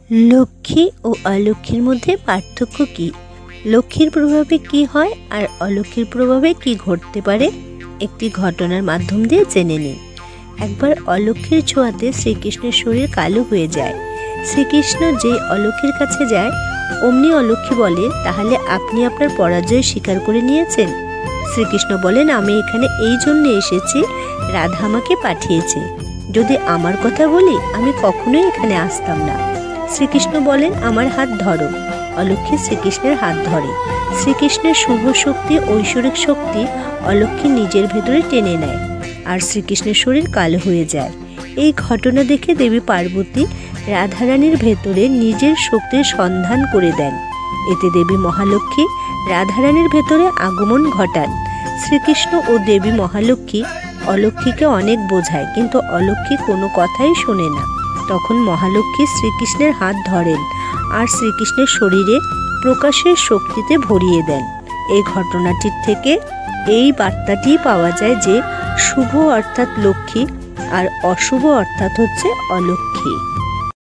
लक्ष्मी और अलक्ष्मीर मध्य पार्थक्य की, लक्ष्मीर प्रभावे की हय और अलक्ष्मीर प्रभावे की घटते पारे एकटी घटनार माध्यम दिए जेने निन। एकबार अलक्ष्मीर छोঁয়াতে श्रीकृष्णेर शरीर कालो हये जाय। श्रीकृष्ण जे अलक्ष्मीर काछे जाय अमनि अलक्ष्मी बोले, ताहले आपनि आपनार पराजय स्वीकार करे नियेछेन। श्रीकृष्ण बोलेन, आमि एखाने एई जन्य एसेछि, राधा आमाके पाठिয়েছে। यदि आमार कथा बोली आमि कखनोई एखाने आसताम ना। श्रीकृष्ण बोलेन, आमार हाथ धरो। अलक्ष्मी श्रीकृष्णेर हाथ धरे। श्रीकृष्णेर शुभ शक्ति ऐश्वरिक शक्ति अलक्ष्मी निजेर भेतरे टेने नेয় और श्रीकृष्णेर शरीर कालो हये जाय। এই ঘটনা দেখে দেবী পার্বতী রাধারানীর ভেতরে নিজের শক্তির সন্ধান করে দেন। এতে দেবী মহালক্ষ্মী রাধারানীর ভেতরে আগমন ঘটান। শ্রীকৃষ্ণ ও দেবী মহালক্ষ্মী অলক্ষ্মীকে অনেক বোঝায়, কিন্তু অলক্ষ্মী কোনো কথাই শোনে না। তখন মহালক্ষ্মী শ্রীকৃষ্ণের হাত ধরেন আর শ্রীকৃষ্ণের শরীরে প্রকাশের শক্তিতে ভরিয়ে দেন। এই ঘটনাটির থেকে এই বার্তাটি পাওয়া যায় যে শুভ অর্থাৎ লক্ষ্মী আর অশুভ অর্থাৎ হচ্ছে অলক্ষ্মী।